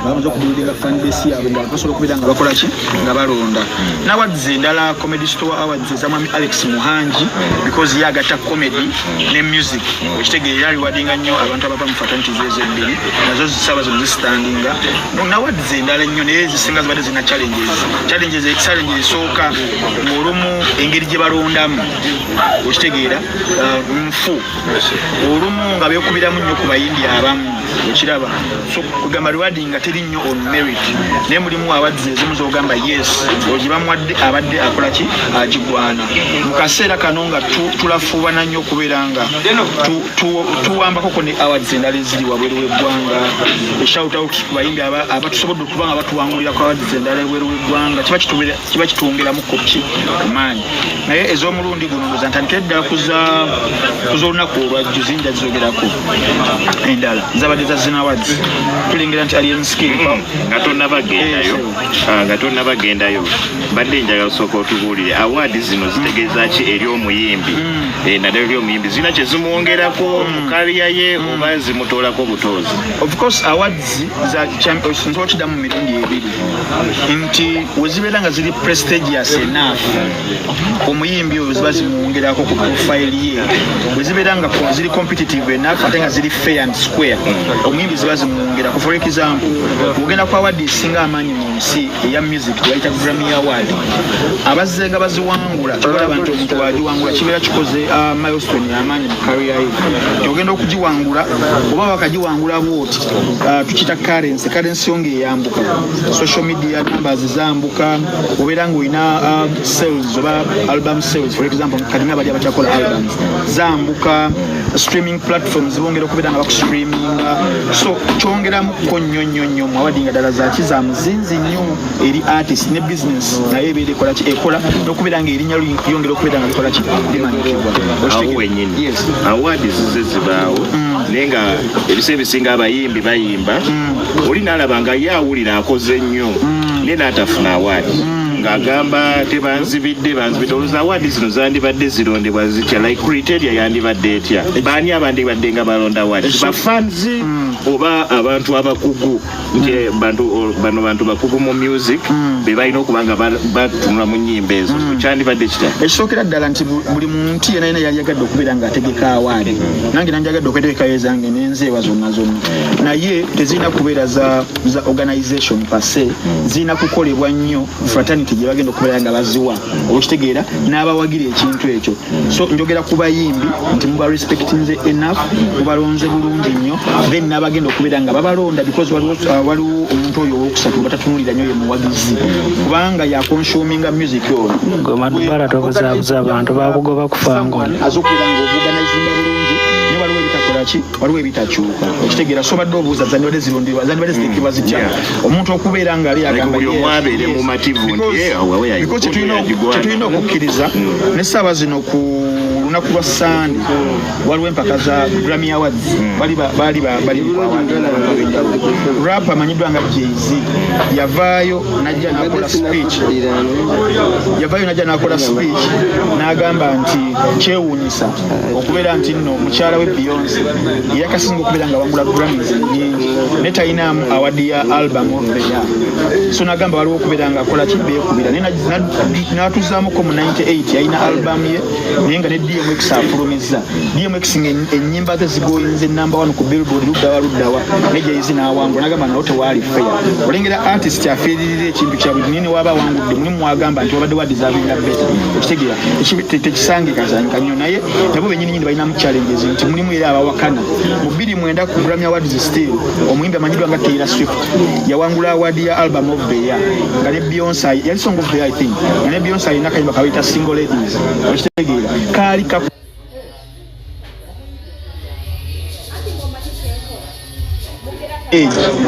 bamaze okubuildinga fan base yaabwe nga basobola okubeera nga bakola ki nga balonda n'awards endala comedy store awards ezamwami Alex Muhangi because yagatta comedy ne music ekitegeera aliwadinga nnyo abantu abava mu fraternities ez'embiri nazo zisaba zino zistandinga n'awards endala nnyo naye zisinga zibadde zina challenges esooka mu olumu engeri gye balondamu ekitegeera nfu olumu nga beekubiramu nnyo ku bayimbi abamu okiraba so kugamba rewarding nga teri nnyo on merit naye mulimu awards ezimu z'ogamba yes ogibamwadde abadde akola ki agigwana mu kaseera kano nga tulafuubana nnyo okubeera nga tuwambako ne awards endala eziri wabweru w'eggwanga shout out ku bayimbi abatusobodde okuba nga batuwangulira ku awards endala ebweru w'eggwanga kiba kitwongeramu ki amaanyi naye ez'omulundi guno ndoza ntandikire ddala kuz'olunaku olwajju zinja zizogerako endala zabadde za Ziina awards tulengera nti alien skill nga tonna bagendayo badde njagala osooka otubuulire awards zino zitegeeza ki eri omuyimbi naddala eri omuyimbi zirina kye zimwongerako mu kaliya ye oba zimutoolako butozi of course awards za champions okiddamu mu mirundi ebiri nti we zibeera nga ziri prestigious enough omuyimbi oyo ziba zimwongerako ku profile ye we zibeera nga ziri competitive enough ate nga ziri fair and square omuyimbi ziba zimwongerako for example ogenda ku award esinga amaanyi mu nsi eya music tebayita Grammy Award abazzenga baziwangula tobalaba nti omuntu wagiwangula kibeera kikoze milestone y'amaanyi mu career ye ogenda okugiwangula oba bakagiwangula bwoti tukita currency yo ng'eyambuka social media numbers zambuka obeera ng'olina sales oba album sales for example kalina bajja bakyakola albums zambuka streaming platforms bongera okubeera nga bakustreaminga so kyongeramuko nnyo mu awadi nga ddala zaki za muzinzi nnyo eri artist ne business naye ebeera ekola n'okubeera nga erinnya lyongera okubeera nga likola ki limanyikibwa awadi zize zibaawo naye nga ebiseera ebisinga abayimbi bayimba oli n'alaba nga ye awulira akoze nnyo naye n'atafuna awadi ng'agamba tebanzibidde olowooza awards zino zandibadde zirondebwa zitya like criteria yandibadde etya baani abandibadde nga balonda awards bafans oba abantu abakugu nti bano bantu bakugu mu music be balina okuba nga batunula mu nnyimba ezo kyandibadde kitya ekisookera ddala nti buli muntu yenayina yali yagadde okubeera ng'ategeka awaadi nange nanjagadde okwetegekayo ezange n'enzeewa zonna naye tezirina kubeera za organization pase zirina kukolebwa nnyo fraternity gye bagenda okubeera nga baziwa okitegeera n'abawagira ekintu ekyo so njogera ku bayimbi nti muba respectinze enough mubalonze bulungi nnyo then n'abagenda okubeera nga babalonda because waliwo omuntu oyo owokusatu batatunulira nnyo ye muwagizi kubanga yakonsuminga music oyo gomadubala tobuzaabuza abantu bakugoba kufangola azokubeera nga obuganizinga bulungi ne waliwo ebitakola ki waliwo ebitakyuka okitegeera so badde obuuza zandibadde zirondebwa zandibadde zitekebwa zitya omuntu okubeera nga ali agamba because tetulina okukkiriza ne ssaawa zino ku lunaku lwa Sande waliwo empaka za Grammy Awards bali rap amanyiddwa nga Jay-Z yavaayo najja n'akola speech n'agamba nti kyewuunyisa okubeera nti nno mukyala we Beyonce yakasinga okubeera nga wangula Grammys nyingi ne talinamu awadi ya album of the year so n'agamba waliwo okubeera nga akola kibeekubira n'atuzaamuko mu 98 yalina album ye naye nga ne DMX afulumiza DMX ennyimba ze zigoyinze number 1 ku Billboard luddawa ne Jay-Z n'awangula n'agamba nawo tewaali fair olengera artist afiiririra ekintu kya buli nini waba awangudde mulimu mwagamba nti wabadde wadeservinga better ekitegeera tekisangikazanyika nnyo naye nabo bennyini balinamu challenges nti mulimu era abawakana mu 2009 ku Grammy Awards still omuyimbi amanyiddwa nga Taylor Swift yawangula award ya album of the year nga ne Beyonce yali song of the year I think nga ne Beyonce alina kayimba kawita single ladies ekitegeera kaali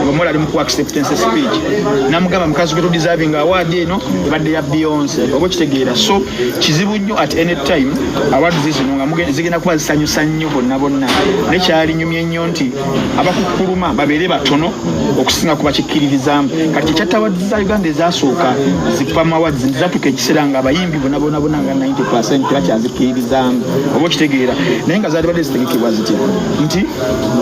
omuwala ali muku acceptance speech namugamba mukazi gwe deserving award eno ebadde ya Beyonce oba okitegeera so kizibu nnyo at any time award zino nga zigenda kuba zisanyusa nnyo bonna nekyali nyumye nnyo nti abakukuluma babeere batono okusinga kuba kikkiririzamu kati kyekyata awards za Uganda ezasooka zipama awards zatuuka ekiseera nga abayimbi bonna nga 90% bakyazikkiririzamu oba okitegeera naye nga zaali badde zitegekebwa zitya nti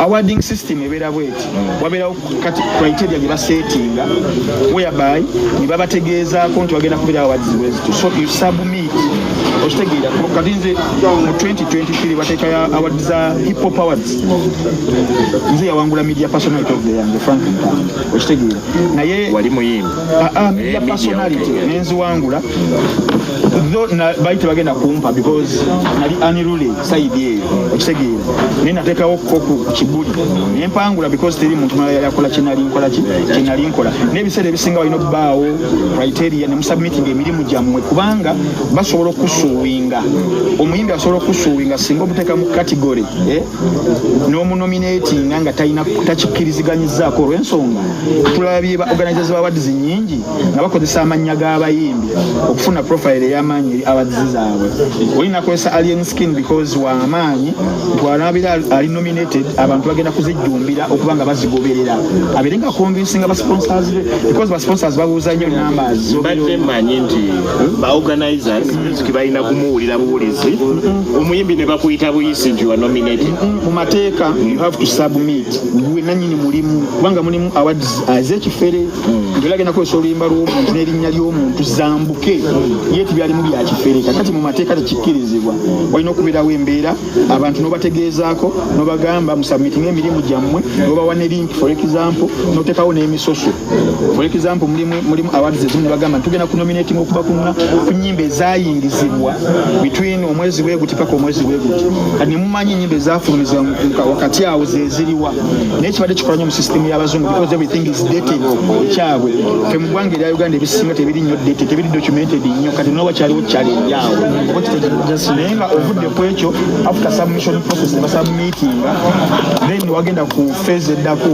awarding system ebeera bweti wabeerawo kati criteria gye basetinga whereby ne babategeezaako nti bagenda kubeera awards bwezito, so you submit okitegeera kati nze mu 2023 bateekayo awards za hip hop awards nze yawangula media personality of the year Frank Ntambi okitegeera naye wali muyimbi media personality nenziwangula baite bagenda kumpa because nali anirule side eyo okitegeera naye nateekawo ku kibuli nempangula because teri muntu mala yakola kinali nkola n'ebiseera ebisinga balina obbaawo criteria ne musubmitting emirimu gyammwe kubanga basobola okusuuwinga omuyimbi asobola okusuuwinga singa omuteeka mu category n'omunominatinga nga takikkiriziganyizzaako olw'ensonga tulabye organizers ba awards nyingi nga bakozesa amannya g'abayimbi okufuna profile ey'amaanyi eri awards zaabwe olina kukozesa alien skin because w'amaanyi twalabira ali nominated abantu bagenda kuzijjumbira okuba nga bazigoberera abeere nga convincinga basponsors because basponsors babuuza nnyo numbers mbadde mmanyi nti baorganizers music balina kumuwulira buwulizi omuyimbi ne bakuyita buyisi nti wa nominated mu mateeka you have to submit gwe nannyini mulimu kubanga mulimu awards ez'ekifere nti olagenda kukozesa oluyimba lw'omuntu n'erinnya ly'omuntu zambuke ye tibyalimu bya kifere kakati mu mateeka tekikkirizibwa walina okubeerawo embeera abantu n'obategeezaako n'obagamba musubmitinga emirimu gyammwe n'obawa ne link for example n'oteekawo n'emisoso for example mulimu awards ezimu ne bagamba tugenda kunominating okuba ku nnyimba ezayingizibwa between omwezi weeguti paka omwezi weeguti kati ne mumanyi ennyimba ezafulumizibwa wakati awo zeziriwa naye kibadde kikola nnyo mu system y'abazungu because everything is dated ekyabwe fe mu ggwanga erya Uganda ebisinga tebiri nnyo dated tebiri documented nnyo kati n'oba kyaliwo challenge awo naye nga ovudde ku ekyo after submission process ne basubmitinga then wagenda ku phase eddako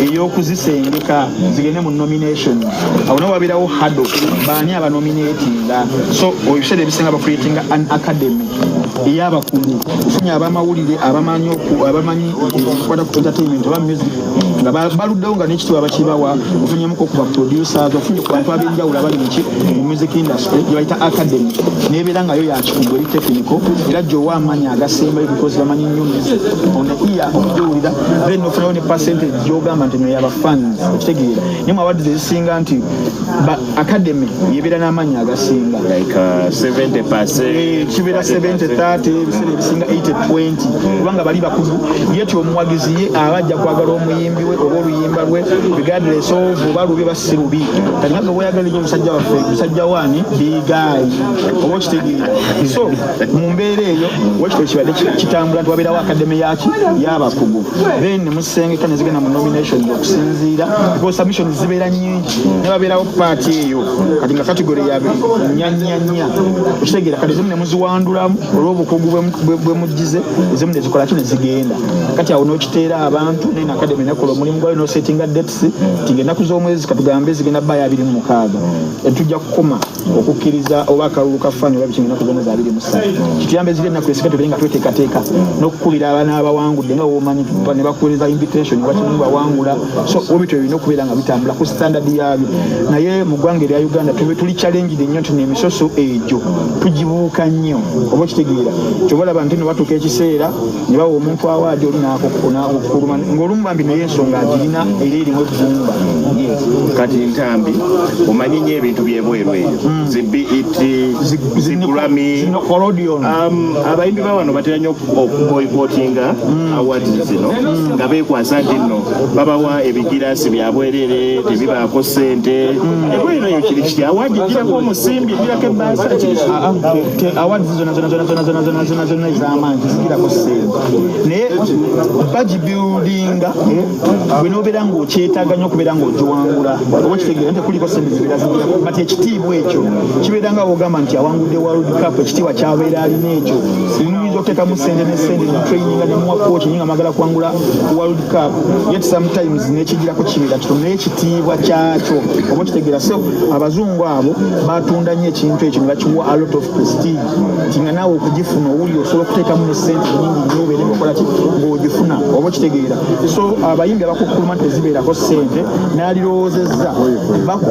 ey'okuzisengeka zigende mu nomination awo nawo wabeerawo hado baani abanominatinga so ebiseera ebisinga bacreatinga an academy ey'abakulu ofunye abamawulire abamanyi okukwata ku entertainment oba music nga baluddewo nga n'ekitiibwa bakibawa ofunyemuko okuba producers ofunye ku bantu ab'enjawulo abali mu music industry gye bayita academy nebeera nga yo yakikugu eri technical era gy'owa amaanyi agasembayo because bamanyi nnyo music on the ear okugiwulira then ofunayo ne percentage gy'ogamba nti noyaba fans okitegeera naye mu awards ezisinga nti academy yebeera n'amaanyi agasinga like 70% kibeera 70-30 ebiseera ebisinga 80-20 kubanga bali bakulu yeti omuwagizi ye abajja kwagala omuyimbi we oba oluyimba lwe regardless of oba lubi basi lubi kati nga bweyagala nnyo omusajja waffe musajja wani bigayi oba okitegeera so mu mbeera eyo wekito kibadde kitambula nti wabeerawo academy yaki y'abakugu then ne musengeka ne zigenda mu nomination okusinziira because submission zibeera nnyingi ne babeerawo paati eyo kati nga category ya nnyanya okitegeera kati ezimu ne muziwandulamu olw'obukugu bwe mugize ezimu ne zikola kyo ne zigenda kati awo n'okiteera abantu naye academy nekola omulimu gwayo n'osettinga dates nti ennaku z'omwezi katugambe zigenda bbaayo 26 tujja kukoma okukkiriza oba akalulu kafaanyi oba bikinga ennaku zonna za 23 kituyambe ziri ennaku esika tubere nga tweteekateeka n'okukulira abaana abawangudde nga womanyi ne bakuweereza invitation wakimu bawangula so obityo birina okubeera nga bitambula ku standard yabyo naye mu ggwanga erya Uganda tuli challenged nnyo nti n'emisoso egyo tugibuuka nnyo oba okitegeera kyobalaba nti ne batuuka ekiseera ne bawa omuntu awaadi oli n'akukuluma ng'olumu bambi naye ensonga agirina era erimu ebbumba kati Ntambi omanyi nnyo ebintu byebweru eyo zibit zigurami abayimbi ba wano batera nnyo okuboycottinga awards zino nga beekwasa nti nno babawa ebigiraasi byabwerere tebibaako ssente ebwero eyo kiri kiti awardi girako omusimbi girako ebbaasa awards zonna ez'amaanyi zigirako ssente naye bagibuildinga bwe n'obeera ng'okyetaaga nnyo okubeera ng'ogiwangula oba okitegeera nti kuliko ssente zibeera zigirako bati ekitiibwa ekyo kibeera nga bw'ogamba nti awangudde World Cup ekitiibwa kyabeera alina ekyo oyinza okuteekamu ssente ne ssente ne traininga ne muwa coach nyinga amagala kwangula World Cup yet sometimes n'ekigirako kibeera kitono naye ekitiibwa kyakyo oba okitegeera so abazungu abo batunda nnyo ekintu ekyo ne bakiwa a lot of prestige nti nga naawe okugifuna owuli osobola okuteekamu ne ssente nnyingi nnyo obeere ngaokola ki ng'ogifuna oba okitegeera so abayimbi n'aliraba kukkuluma tezibeerako ssente n'alirowoozezza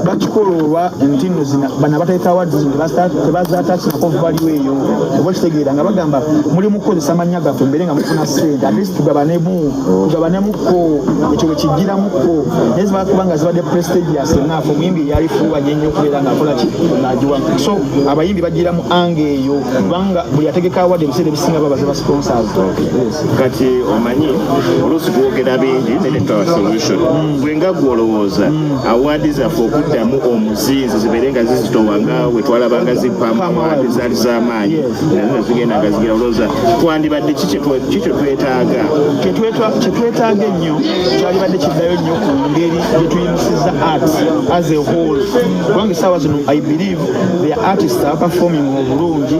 bakikola olwa nti nno zina bano abateeka awards zino tebazaatakirako value eyo oba okitegeera nga bagamba muli mukukozesa mannya gaffe mbere nga mufuna ssente at least tugabanemukko ekyo bwe kijjiramukko naye zibakuba nga zibadde prestigious enough omuyimbi eyalifuubanye ennyo okubeera ng'akolaki ng'agiwa so abayimbi bagiramu anga eyo kubanga buli ategeka award ebiseera ebisinga babaze ba sponsors. Kati omanyi oluusi twogera bingi netetawa solution bwenga gwolowooza award zaffe okuddamu omuzinzi zibeere nga zizitowanga we twalabanga zipamu award zaali z'amaanyi nazo zigenda nga zigira olowooza twandibadde ki kyetwetaaga kyetwetaaga ennyo kyalibadde kiddayo nnyo ku ngeri gye tuyimusiza art as a whole kubanga essaawa zino I believe the artists abaperforming obulungi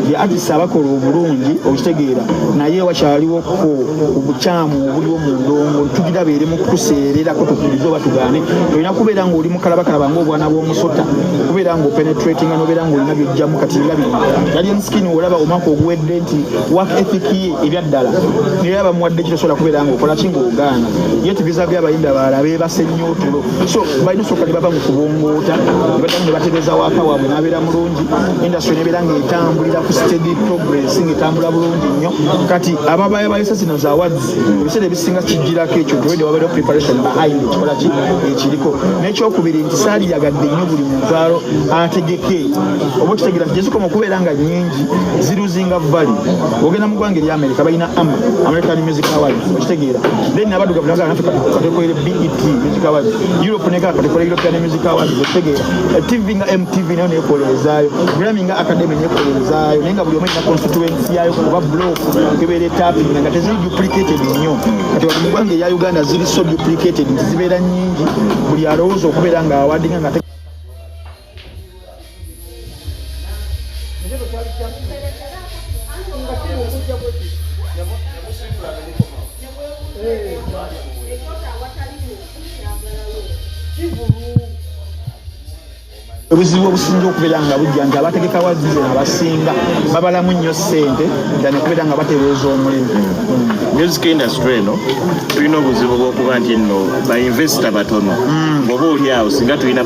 the artists abakola obulungi okitegeera naye wakyaliwokko obukyamu obuliwo mu ndongo tugirabeere mu kutuseererako tukulize oba tugaane olina kubeera ng'oli mukalabakalaba ng'obwana bw'omusota kubeera ng'openetratinga n'obeera ng'olina byojjamu kati nga bino yali enskin olaba omwaka oguwedde nti work ethic ye ebyaddala naye abamuwadde kitosobola kubeera ng'okola ki ng'ogaana ye tubiza by'abayimbi abalala beebase nnyo otulo so balina osooka ne baba mu kubongoota ne badamu ne batereeza waaka waabwe n'abeera mulungi industry nebeera ng'etambulira ku steady progress ng'etambula bulungi nnyo kati ababaye balesa zino za awards ebiseera ebisinga kijjirako ekyo already wabeerewo preparation behind ekikola ki ekiriko n'ekyokubiri nti saaliyagadde nnyo buli muntu ategeke oba okitegeera nti gyezikoma okubeera nga nnyingi ziruzinga valley ogenda mu ggwanga ery'Amerika balina American Music Awards okitegeera then abaddugavu nagala naffe katekolere BET Music Awards Europe negala katekolere European Music Awards okitegeera TV nga MTV nayo neekoleezaayo Grammy nga Academy neekoleezaayo naye nga buli omu erina constituency yaayo kuba block kebeera etapping nga teziri duplicated nnyo kati wali mu ggwanga erya Uganda ziri so duplicated nti zibeera nnyingi buli alowooza okubeera nga awadinga nga obuzibu obusinga okubeera nga bujja nti abategeka wazize abasinga babalamu nnyo ssente ddala okubeera nga batereeza omulimu. Music industry eno tulina obuzibu bw'okuba nti nno bainvesita batono oba oli awo singa tulina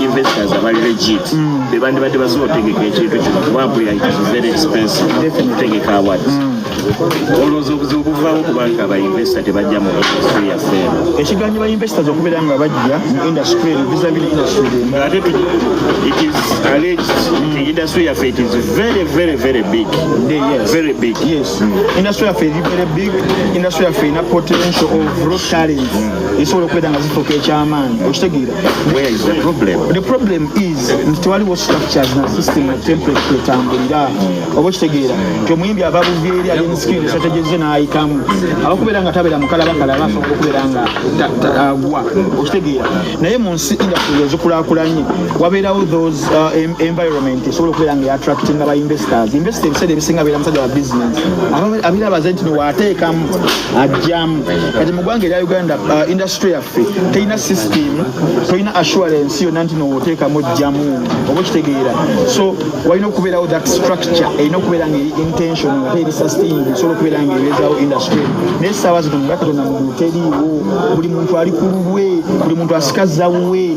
investors abali legit bebandibadde basobola otegeka ekintu kino kuba it is very expensive okutegeka awards olowooza obuzibu buvaawo kubanga abainvesita tebajja mu industry yaffe eno ekiganyo bainvestors okubeera nga bajja mu industry eno vis-a-vis industry ate it is alleged the industry yaffe it is very very very big. Yes. Very big. Yes. Industry yaffe is very big. Industry yaffe ina potential of raw talent esobola okubeera nga zifuuka ekyamaanyi okitegeera. Where is the problem? The problem is nti tewaliwo structures na system na template kwetambulira oba okitegeera nti omuyimbi ava buvyeri ali skill strategies n'ayitamu abakubeera nga tabeera mukalabakalaba asobola okubeera nga agwa okitegeera naye mu nsi industry ezikulaakulanye wabeerawo those environment esobola okubeera nga attracting aba investors ebiseera ebisinga abeera musajja wa business abeera abaze nti niwaateekamu ajjamu kati mu ggwanga erya Uganda industry yaffe terina system terina assurance yonna nti nooteekamu ojjamu oba okitegeera so walina okubeerawo that structure erina okubeera nga eri intention ate eri sustained esobola okubeera nga ebeezaawo industry naye essaawa zino nga katonda mu teriiwo buli muntu ali ku lulwe buli muntu asikaza wuwe